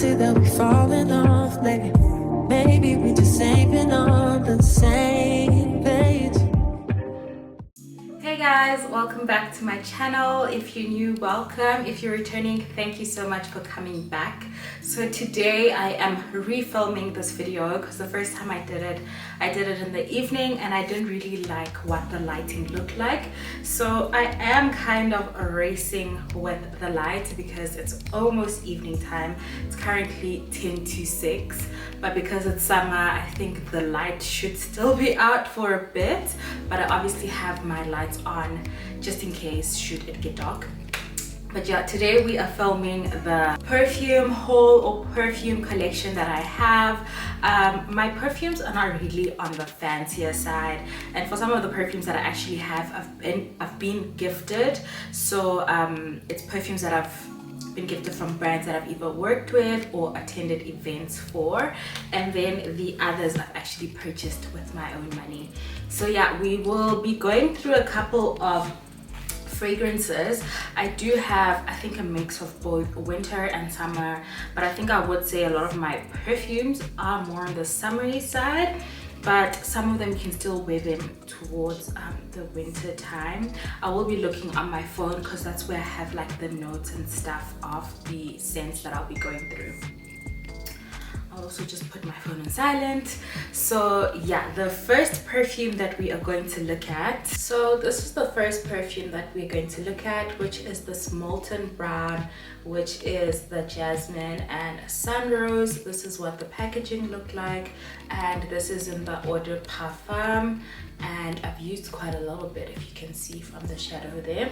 it that we falling off lately? Maybe we just ain't been on the same page. Hey guys, welcome back to my channel. If you're new, welcome. If you're returning, thank you so much for coming back. So today I am refilming this video because the first time I did it in the evening and I didn't really like what the lighting looked like. So I am kind of racing with the light because it's almost evening time. It's currently 10 to 6, but because it's summer, I think the light should still be out for a bit, but I obviously have my lights on just in case should it get dark. But yeah, today we are filming the perfume haul or perfume collection that I have. My perfumes are not really on the fancier side, and for some of the perfumes that I actually have, I've been gifted. So it's perfumes that I've been gifted from brands that I've either worked with or attended events for, and then the others I've actually purchased with my own money. So yeah, we will be going through a couple of fragrances. I do have, I think, a mix of both winter and summer, but I think I would say a lot of my perfumes are more on the summery side, but some of them can still wear them towards the winter time. I will be looking on my phone because that's where I have like the notes and stuff of the scents that I'll be going through. I'll also just put my phone on silent. So yeah, the first perfume that we are going to look at. So this is the first perfume that we're going to look at, which is this Molton Brown, which is the Jasmine and Sunrose. This is what the packaging looked like, and this is in the order Perfume, and I've used quite a little bit, if you can see from the shadow there.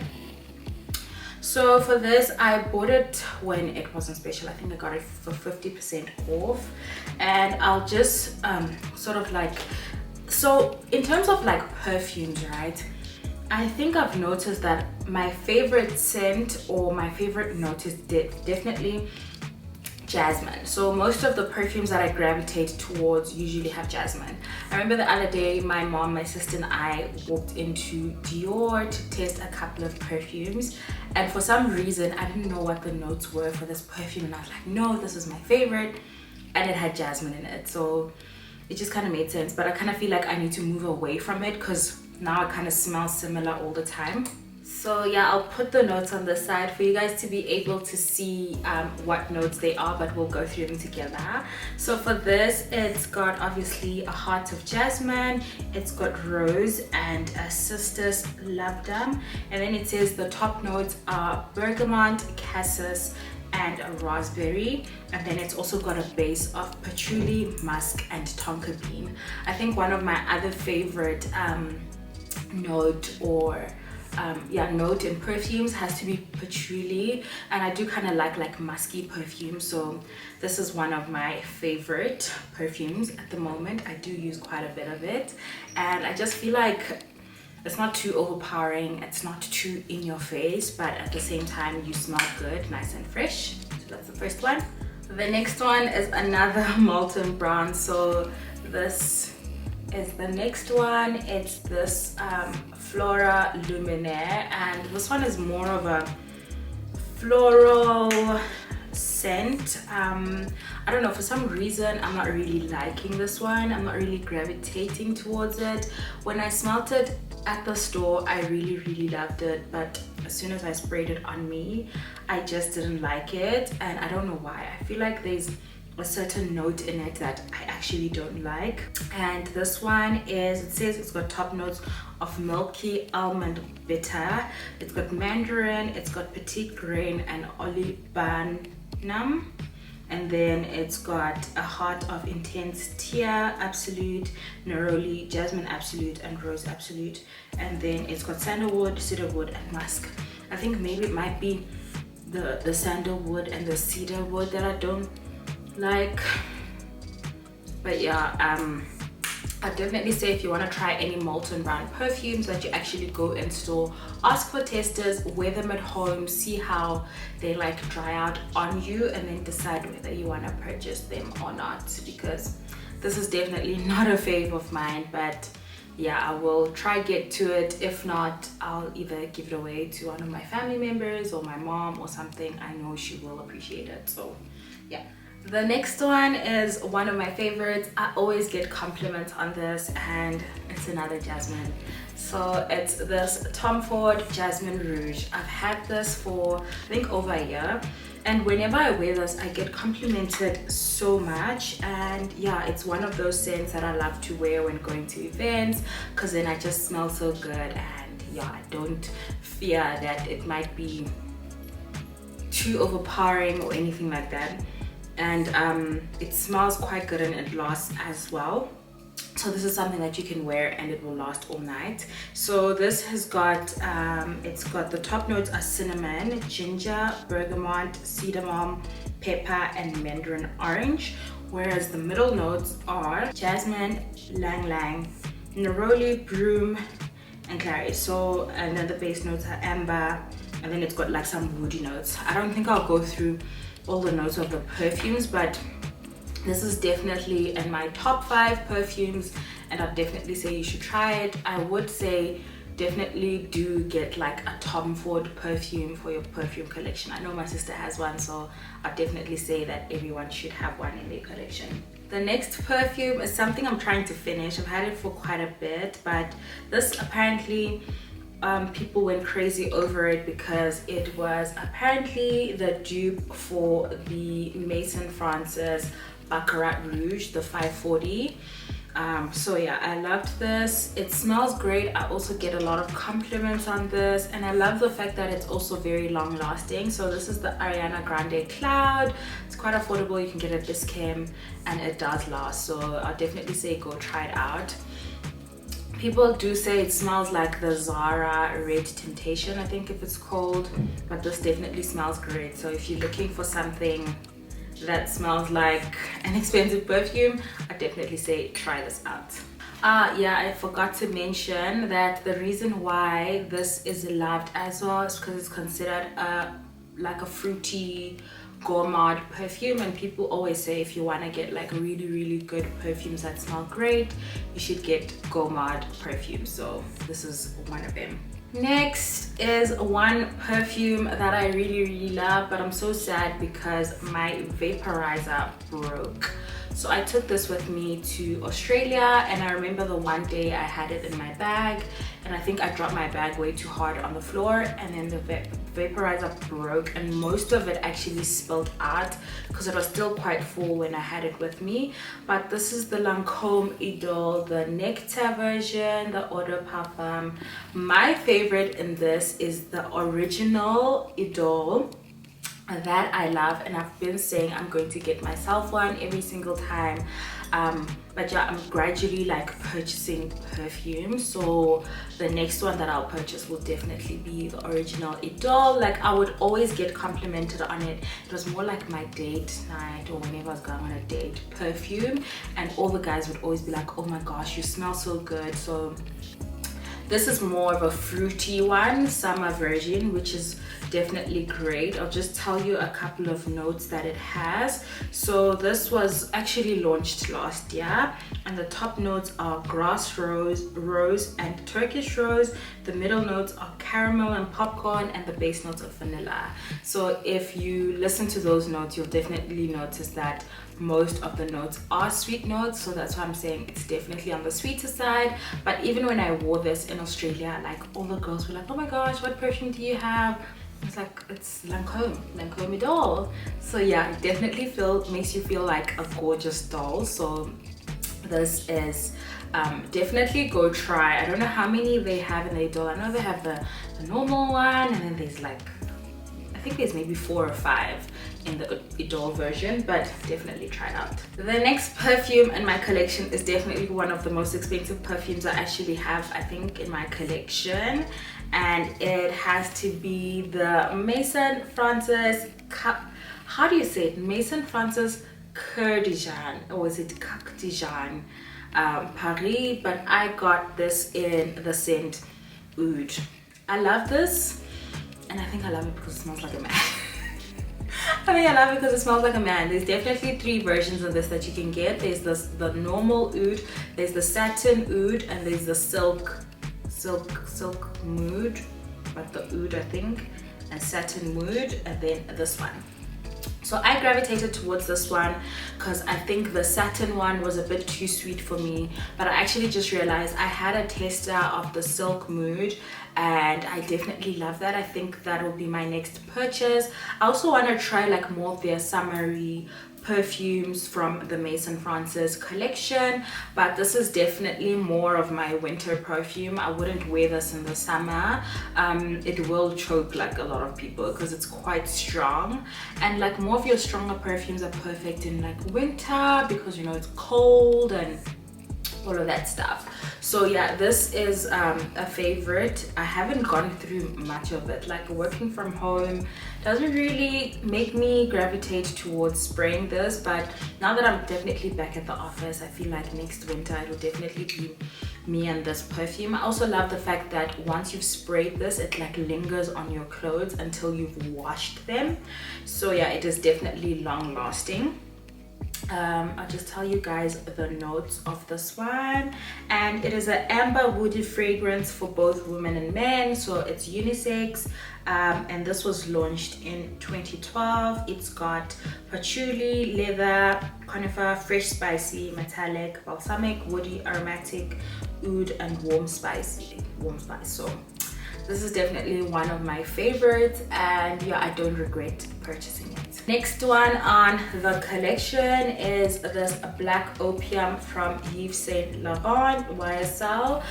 So for this, I bought it when it was on special. I think I got it for 50% off, and I'll just sort of like, so in terms of like perfumes, right, I think I've noticed that my favorite scent or my favorite note is definitely jasmine. So most of the perfumes that I gravitate towards usually have jasmine. I remember the other day my mom, my sister and I walked into Dior to test a couple of perfumes, and for some reason I didn't know what the notes were for this perfume, and I was like, no, this is my favorite, and it had jasmine in it. So it just kind of made sense, but I kind of feel like I need to move away from it because now it kind of smells similar all the time. So yeah, I'll put the notes on the side for you guys to be able to see what notes they are, but we'll go through them together. So for this, it's got obviously a heart of jasmine, it's got rose and a cistus labdam, and then it says the top notes are bergamot, cassis, and a raspberry, and then it's also got a base of patchouli, musk, and tonka bean. I think one of my other favorite note in perfumes has to be patchouli, and I do kind of like musky perfumes, so this is one of my favorite perfumes at the moment. I do use quite a bit of it, and I just feel like it's not too overpowering, it's not too in your face, but at the same time you smell good, nice and fresh. So that's the first one. The next one is another Molton Brown. So this is the next one. It's this Flora Luminaire, and this one is more of a floral scent. I don't know, for some reason I'm not really liking this one. I'm not really gravitating towards it. When I smelt it at the store, I really loved it, but as soon as I sprayed it on me, I just didn't like it, and I don't know why. I feel like there's a certain note in it that I actually don't like. And this one is, it says it's got top notes of milky almond bitter, it's got mandarin, it's got petite grain and olibanum, and then it's got a heart of intense tia absolute, neroli, jasmine absolute, and rose absolute, and then it's got sandalwood, cedarwood, and musk. I think maybe it might be the sandalwood and the cedarwood that I don't like, but yeah, I definitely say if you want to try any Molton Brown perfumes, that you actually go in store, ask for testers, wear them at home, see how they like dry out on you, and then decide whether you want to purchase them or not, because this is definitely not a fave of mine. But yeah, I will try get to it. If not, I'll either give it away to one of my family members or my mom or something. I know she will appreciate it. So yeah. The next one is one of my favorites. I always get compliments on this, and it's another Jasmine. So it's this Tom Ford Jasmine Rouge. I've had this for I think over a year, and whenever I wear this I get complimented so much. And yeah, it's one of those scents that I love to wear when going to events, because then I just smell so good, and yeah, I don't fear that it might be too overpowering or anything like that. And it smells quite good and it lasts as well. So this is something that you can wear and it will last all night. So this has got it's got the top notes are cinnamon, ginger, bergamot, cardamom, pepper, and mandarin orange, whereas the middle notes are jasmine, lang lang, neroli, broom, and clary. So, and then the base notes are amber, and then it's got like some woody notes. I don't think I'll go through all the notes of the perfumes, but this is definitely in my top 5 perfumes, and I'd definitely say you should try it. I would say definitely do get like a Tom Ford perfume for your perfume collection. I know my sister has one, so I'd definitely say that everyone should have one in their collection. The next perfume is something I'm trying to finish. I've had it for quite a bit, but this apparently people went crazy over it because it was apparently the dupe for the Maison Francis Baccarat Rouge, the 540. So yeah, I loved this. It smells great. I also get a lot of compliments on this, and I love the fact that it's also very long lasting. So this is the Ariana Grande Cloud. It's quite affordable. You can get it at Discam, and it does last. So I'll definitely say go try it out. People do say it smells like the Zara Red Temptation, I think if it's called, but this definitely smells great. So if you're looking for something that smells like an expensive perfume, I definitely say try this out. Yeah, I forgot to mention that the reason why this is loved as well is because it's considered like a fruity gourmand perfume, and people always say if you want to get like really good perfumes that smell great, you should get gourmand perfume. So this is one of them. Next is one perfume that I really love, but I'm so sad because my vaporizer broke. So I took this with me to Australia, and I remember the one day I had it in my bag, and I think I dropped my bag way too hard on the floor, and then the vaporizer broke, and most of it actually spilled out because it was still quite full when I had it with me. But this is the Lancome Idole, the Nectar version, the Eau de Parfum. My favorite in this is the original Idole that I love, and I've been saying I'm going to get myself one every single time. But yeah, I'm gradually like purchasing perfume, so the next one that I'll purchase will definitely be the original Idole. Like I would always get complimented on it. It was more like my date night or whenever I was going on a date perfume, and all the guys would always be like, oh my gosh, you smell so good. So this is more of a fruity one, summer version, which is definitely great. I'll just tell you a couple of notes that it has. So this was actually launched last year, and the top notes are grass rose and Turkish rose. The middle notes are caramel and popcorn, and the base notes are vanilla. So if you listen to those notes, you'll definitely notice that most of the notes are sweet notes, so that's why I'm saying it's definitely on the sweeter side. But even when I wore this in Australia, like all the girls were like, oh my gosh, what perfume do you have? I was like, it's Lancome Idole. So yeah, it definitely makes you feel like a gorgeous doll. So this is definitely go try. I don't know how many they have in the Idole. I know they have the normal one, and then there's like, I think there's maybe 4 or 5 in the Idole version, but definitely try it out. The next perfume in my collection is definitely one of the most expensive perfumes I actually have, I think, in my collection, and it has to be the Maison Francis, how do you say it? Maison Francis Kurkdjian, or is it Kurkdjian Paris, but I got this in the scent Oud. I love this, and I think I love it because it smells like a man. I mean, I love it because it smells like a man. There's definitely 3 versions of this that you can get. There's the normal oud, there's the satin oud, and there's the silk mood, but the oud I think, and satin mood, and then this one. So I gravitated towards this one because I think the satin one was a bit too sweet for me, but I actually just realized I had a tester of the Silk Mood and I definitely love that. I think that will be my next purchase. I also want to try like more of their summery perfumes from the Maison Francis collection, but this is definitely more of my winter perfume. I wouldn't wear this in the summer. It will choke like a lot of people because it's quite strong, and like more of your stronger perfumes are perfect in like winter because, you know, it's cold and all of that stuff. So yeah, this is a favorite. I haven't gone through much of it. Like working from home doesn't really make me gravitate towards spraying this, but now that I'm definitely back at the office, I feel like next winter it will definitely be me and this perfume. I also love the fact that once you've sprayed this, it like lingers on your clothes until you've washed them. So yeah, it is definitely long lasting. I'll just tell you guys the notes of this one, and it is an amber woody fragrance for both women and men, so it's unisex, and this was launched in 2012. It's got patchouli, leather, conifer, fresh spicy, metallic, balsamic, woody, aromatic, oud, and warm spice. So this is definitely one of my favorites, and yeah, I don't regret purchasing it. Next one on the collection is this Black Opium from Yves Saint Laurent YSL.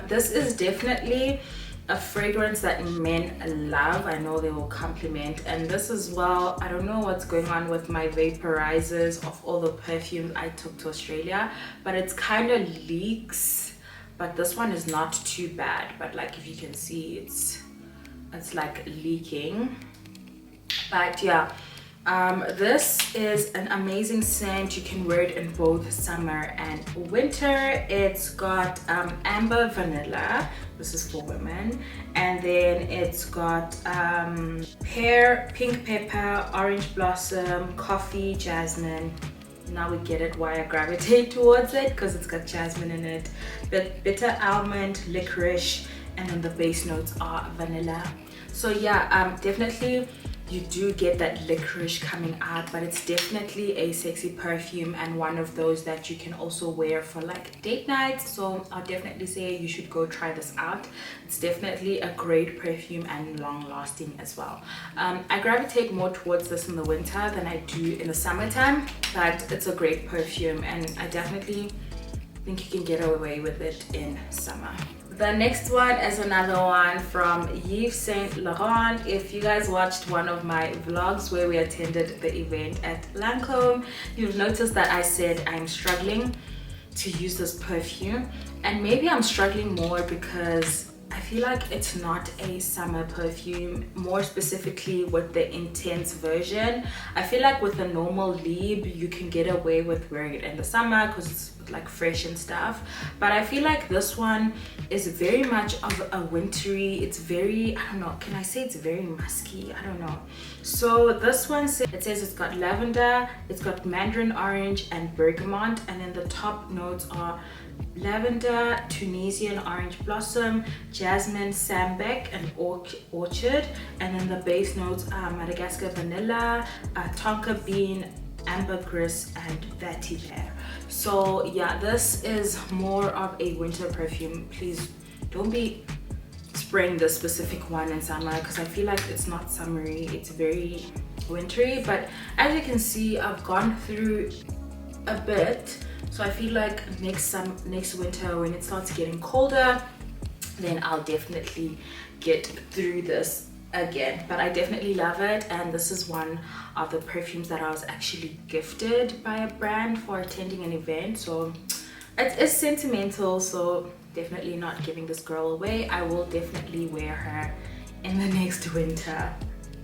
This is definitely a fragrance that men love. I know they will compliment, and this as well, I don't know what's going on with my vaporizers of all the perfumes I took to Australia, but it's kind of leaks, but this one is not too bad. But like if you can see, it's like leaking. But yeah, this is an amazing scent. You can wear it in both summer and winter. It's got amber vanilla, this is for women, and then it's got pear, pink pepper, orange blossom, coffee, jasmine. Now we get it why I gravitate towards it, because it's got jasmine in it, but bitter almond, licorice, and then the base notes are vanilla. So yeah, definitely you do get that licorice coming out, but it's definitely a sexy perfume and one of those that you can also wear for like date nights. So I'll definitely say you should go try this out. It's definitely a great perfume and long lasting as well. I gravitate more towards this in the winter than I do in the summertime, but it's a great perfume and I definitely think you can get away with it in summer. The next one is another one from Yves Saint Laurent. If you guys watched one of my vlogs where we attended the event at Lancome, you've noticed that I said I'm struggling to use this perfume, and maybe I'm struggling more because I feel like it's not a summer perfume, more specifically with the intense version. I feel like with the normal Libre you can get away with wearing it in the summer because it's like fresh and stuff, but I feel like this one is very much of a wintry, it's very, I don't know, can I say it's very musky? I don't know. So this one it says it's got lavender, it's got mandarin orange and bergamot, and then the top notes are lavender, Tunisian orange blossom, jasmine, sambac, and orchard, and then the base notes are Madagascar vanilla, tonka bean, ambergris, and vetiver. So yeah, this is more of a winter perfume. Please don't be spraying this specific one in summer because I feel like it's not summery, it's very wintry. But as you can see, I've gone through a bit, so I feel like next winter when it starts getting colder, then I'll definitely get through this again. But I definitely love it, and this is one of the perfumes that I was actually gifted by a brand for attending an event, so it's sentimental. So definitely not giving this girl away. I will definitely wear her in the next winter.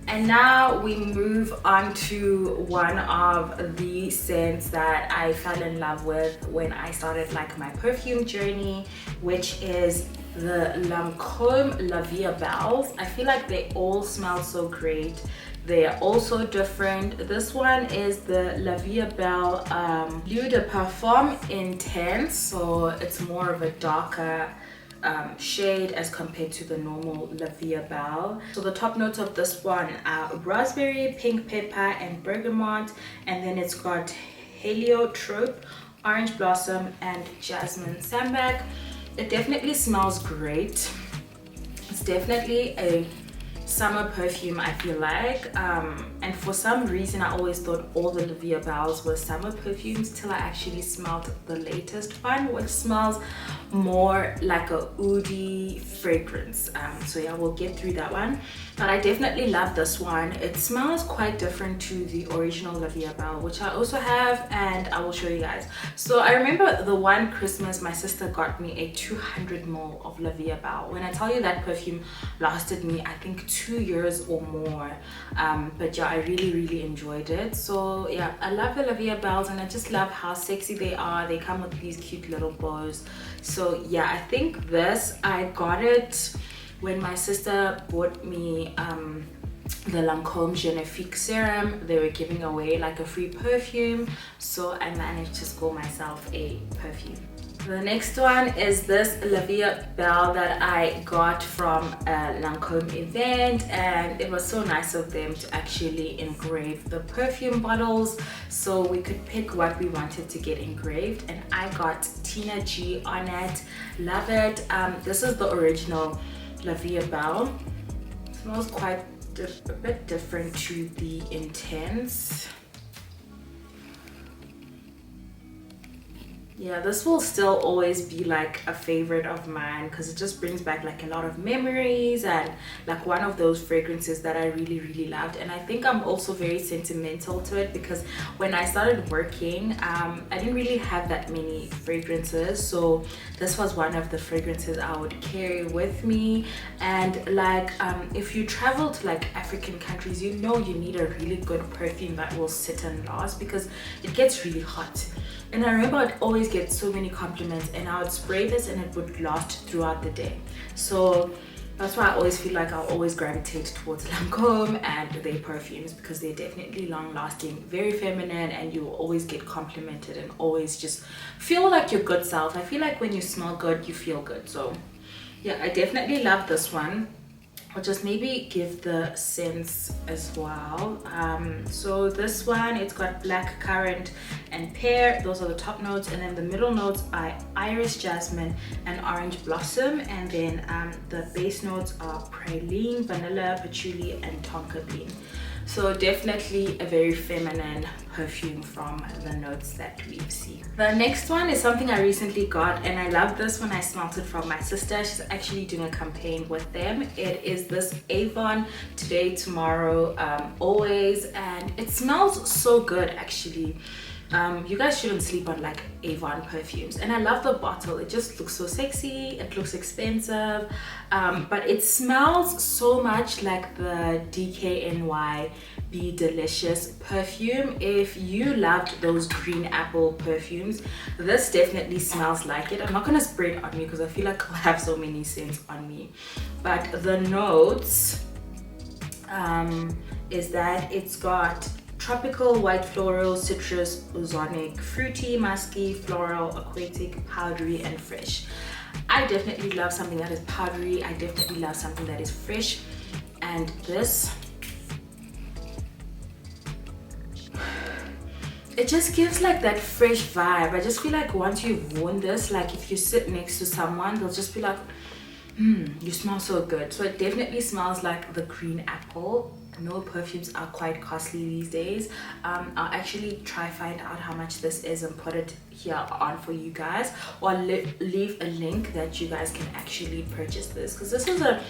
And now we move on to one of the scents that I fell in love with when I started like my perfume journey, which is the Lancome La Vie Est Belle. I feel like they all smell so great. They are also different. This one is the La Vie Est Belle Perfume Intense, so it's more of a darker shade as compared to the normal La Vie Est Belle. So the top notes of this one are raspberry, pink pepper, and bergamot, and then it's got heliotrope, orange blossom, and jasmine sandbag. It definitely smells great. It's definitely a summer perfume, I feel like, and for some reason I always thought all the La Vie Est Belles were summer perfumes till I actually smelled the latest one, which smells more like a oudi fragrance. So yeah, we'll get through that one, but I definitely love this one. It smells quite different to the original La Vie Est Belle, which I also have, and I will show you guys. So I remember the one Christmas my sister got me a 200ml of La Vie Est Belle. When I tell you that perfume lasted me, I think 2 years or more, but yeah, I really enjoyed it. So yeah, I love the La Vie Est Belles, and I just love how sexy they are. They come with these cute little bows. So yeah, I think this, I got it when my sister bought me the Lancome Je ne Fixe serum. They were giving away like a free perfume, so I managed to score myself a perfume. The next one is this La Vie Est Belle that I got from a Lancome event, and it was so nice of them to actually engrave the perfume bottles so we could pick what we wanted to get engraved, and I got Tina G on it. Love it. This is the original La Vie Est Belle. It smells quite a bit different to the Intense. Yeah, this will still always be like a favorite of mine because it just brings back like a lot of memories, and like one of those fragrances that I really loved. And I think I'm also very sentimental to it because when I started working, I didn't really have that many fragrances, so this was one of the fragrances I would carry with me. And like if you travel to like African countries, you know you need a really good perfume that will sit and last because it gets really hot. And I remember I'd always get so many compliments, and I would spray this and it would last throughout the day. So that's why I always feel like I'll always gravitate towards Lancome and their perfumes because they're definitely long lasting, very feminine, and you will always get complimented and always just feel like your good self. I feel like when you smell good, you feel good. So yeah, I definitely love this one. I'll just maybe give the scents as well. So this one, it's got black currant and pear. Those are the top notes, and then the middle notes are iris, jasmine, and orange blossom. And then the base notes are praline, vanilla, patchouli, and tonka bean. So definitely a very feminine perfume from the notes that we've seen. The next one is something I recently got, and I love this when I smelt it from my sister. She's actually doing a campaign with them. It is this Avon Today, Tomorrow, Always, and it smells so good actually. You guys shouldn't sleep on like Avon perfumes, and I love the bottle. It just looks so sexy, it looks expensive, but it smells so much like the DKNY Be Delicious perfume. If you loved those green apple perfumes, this definitely smells like it. I'm not gonna spray it on me because I feel like I'll have so many scents on me, but the notes is that it's got tropical, white floral, citrus, ozonic, fruity, musky, floral, aquatic, powdery, and fresh. I definitely love something that is powdery. I definitely love something that is fresh. And this, it just gives like that fresh vibe. I just feel like once you've worn this, like if you sit next to someone, they'll just be like, you smell so good. So it definitely smells like the green apple. No, perfumes are quite costly these days. I'll actually try find out how much this is and put it here on for you guys, or leave a link that you guys can actually purchase this, because this is a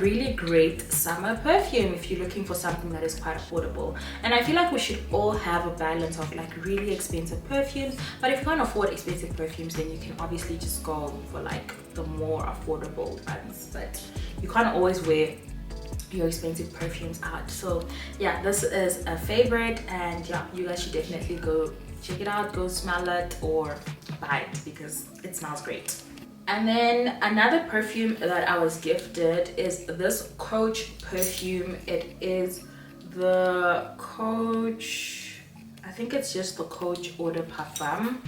really great summer perfume if you're looking for something that is quite affordable. And I feel like we should all have a balance of like really expensive perfumes, but if you can't afford expensive perfumes, then you can obviously just go for like the more affordable ones, but you can't always wear your expensive perfumes out. So yeah, this is a favorite, and yeah, you guys should definitely go check it out, go smell it or buy it because it smells great. And then another perfume that I was gifted is this Coach perfume. It is the Coach, I think it's just the Coach Eau de Parfum.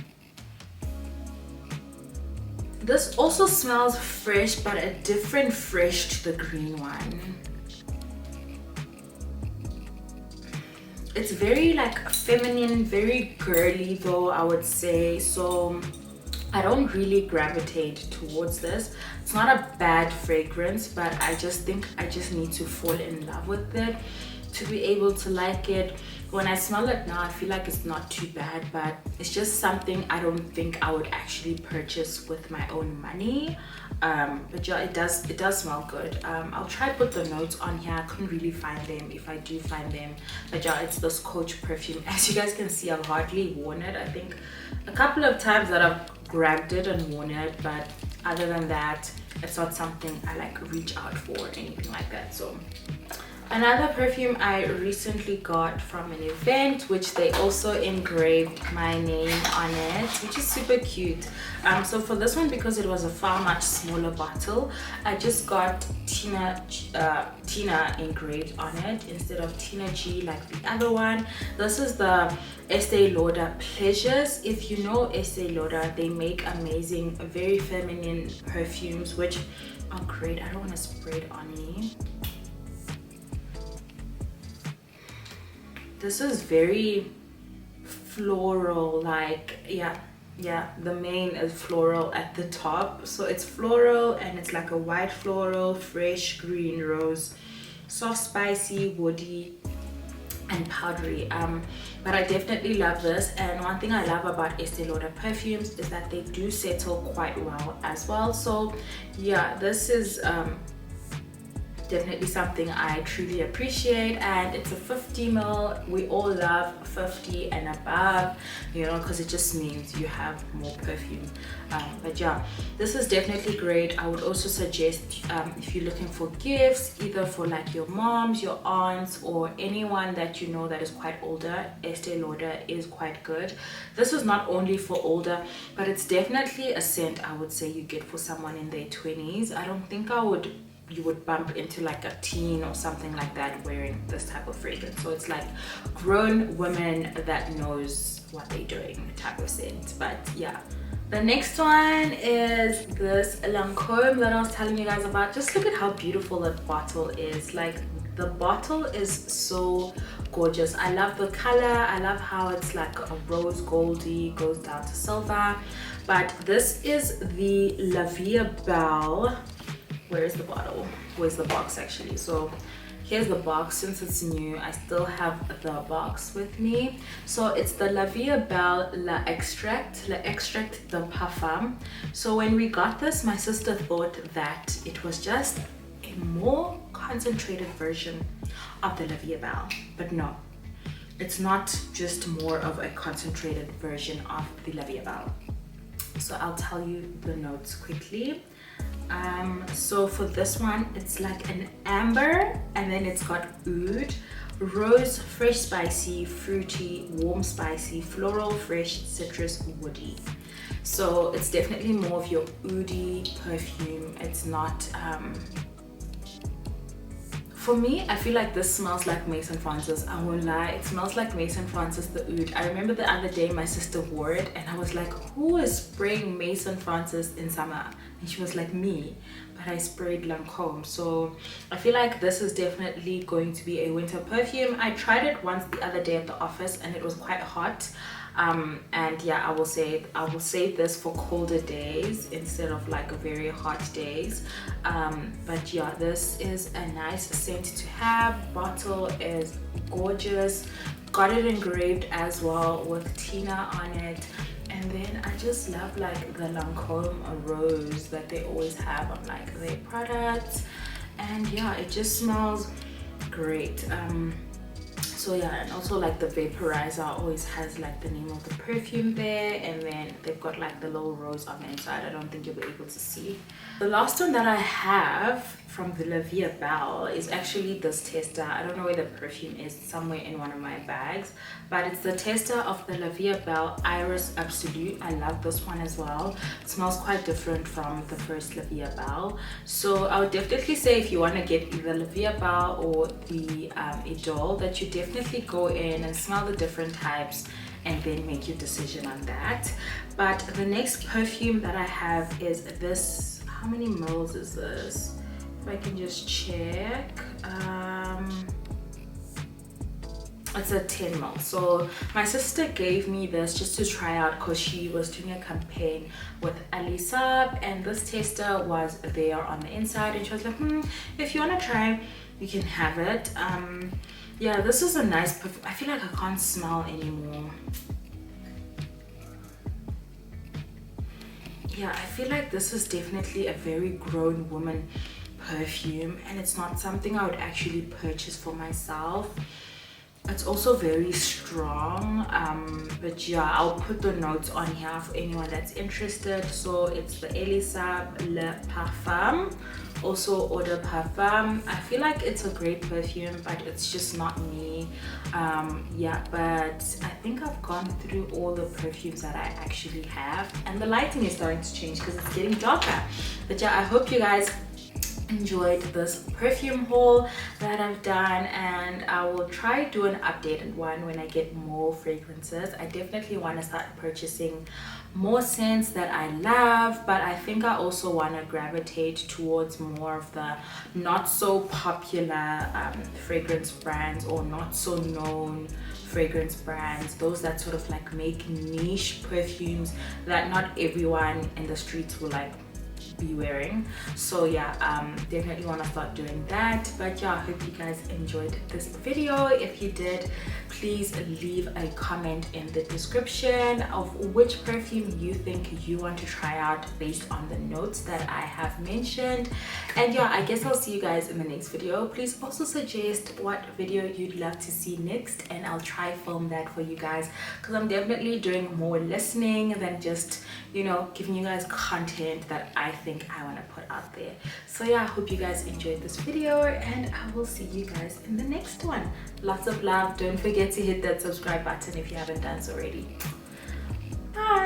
This also smells fresh, but a different fresh to the green one. It's very like feminine, very girly though, I would say. So I don't really gravitate towards this. It's not a bad fragrance, but I just think I just need to fall in love with it to be able to like it. When I smell it now, I feel like it's not too bad, but it's just something I don't think I would actually purchase with my own money. But yeah, it does smell good. I'll try to put the notes on here. I couldn't really find them. If I do find them, but yeah, it's this Coach perfume. As you guys can see, I've hardly worn it. I think a couple of times that I've grabbed it and worn it, but other than that, it's not something I like reach out for or anything like that. So another perfume I recently got from an event, which they also engraved my name on it, which is super cute. So for this one, because it was a far much smaller bottle, I just got Tina engraved on it instead of Tina G like the other one. This is the Estee Lauder Pleasures. If you know Estee Lauder, they make amazing, very feminine perfumes, which are great. I don't want to spray it on me. This is very floral, like yeah, the main is floral at the top, so it's floral and it's like a white floral, fresh green rose, soft, spicy, woody and powdery. But I definitely love this, and one thing I love about Estee Lauder perfumes is that they do settle quite well as well. So yeah, this is definitely something I truly appreciate, and it's a 50 ml. We all love 50 and above, you know, because it just means you have more perfume. But yeah, this is definitely great. I would also suggest if you're looking for gifts, either for like your moms, your aunts, or anyone that you know that is quite older, Estee Lauder is quite good. This is not only for older, but it's definitely a scent I would say you get for someone in their 20s. I don't think you would bump into like a teen or something like that wearing this type of fragrance. So it's like grown women that knows what they're doing type of scent. But yeah, the next one is this Lancome that I was telling you guys about. Just look at how beautiful that bottle is. Like, the bottle is so gorgeous. I love the color. I love how it's like a rose goldy, goes down to silver. But this is the Vie Est Belle. Where is the bottle? Where's the box actually? So here's the box. Since it's new, I still have the box with me. So it's the Vie Est Belle Extract de Perfume. So when we got this, my sister thought that it was just a more concentrated version of the Vie Est Belle, but no, it's not just more of a concentrated version of the Vie Est Belle. So I'll tell you the notes quickly. So for this one, it's like an amber, and then it's got oud, rose, fresh, spicy, fruity, warm, spicy, floral, fresh, citrus, woody. So it's definitely more of your oudy perfume. It's not for me, I feel like this smells like Maison Francis. I won't lie, it smells like Maison Francis, the oud. I remember the other day my sister wore it and I was like, who is spraying Maison Francis in summer? And she was like, me. But I sprayed Lancome. So I feel like this is definitely going to be a winter perfume. I tried it once the other day at the office and it was quite hot. And yeah, I will save this for colder days instead of like very hot days. But yeah, this is a nice scent to have. Bottle is gorgeous. Got it engraved as well with Tina on it. And then I just love like the Lancome rose that they always have on like their products. And yeah, it just smells great. So yeah, and also like the vaporizer always has like the name of the perfume there, and then they've got like the little rose on the inside. I don't think you'll be able to see. The last one that I have from the Vie Est Belle is actually this tester. I don't know where the perfume is, somewhere in one of my bags, but it's the tester of the Vie Est Belle Iris Absolute. I love this one as well. It smells quite different from the first Vie Est Belle. So I would definitely say if you want to get either Vie Est Belle or the Idole, that you definitely go in and smell the different types and then make your decision on that. But the next perfume that I have is this. How many mils is this? If I can just check. It's a 10 ml. So my sister gave me this just to try out because she was doing a campaign with Alisa, and this tester was there on the inside, and she was like, if you want to try, you can have it. Yeah, this is a nice perfume. I feel like I can't smell anymore. Yeah, I feel like this is definitely a very grown woman perfume, and it's not something I would actually purchase for myself. It's also very strong, but yeah, I'll put the notes on here for anyone that's interested. So it's the Elisa Le Parfum, also Eau de Parfum. I feel like it's a great perfume, but it's just not me. Yeah, but I think I've gone through all the perfumes that I actually have, and the lighting is starting to change because it's getting darker. But yeah, I hope you guys enjoyed this perfume haul that I've done, and I will try do an updated one when I get more fragrances. I definitely want to start purchasing more scents that I love, but I think I also want to gravitate towards more of the not so popular fragrance brands, or not so known fragrance brands, those that sort of like make niche perfumes that not everyone in the streets will like be wearing. So yeah, definitely want to start doing that. But yeah, I hope you guys enjoyed this video. If you did, please leave a comment in the description of which perfume you think you want to try out based on the notes that I have mentioned. And yeah, I guess I'll see you guys in the next video. Please also suggest what video you'd love to see next, and I'll try film that for you guys, because I'm definitely doing more listening than just, you know, giving you guys content that I think I want to put out there. So yeah, I hope you guys enjoyed this video, and I will see you guys in the next one. Lots of love. Don't forget to hit that subscribe button if you haven't done so already. Bye.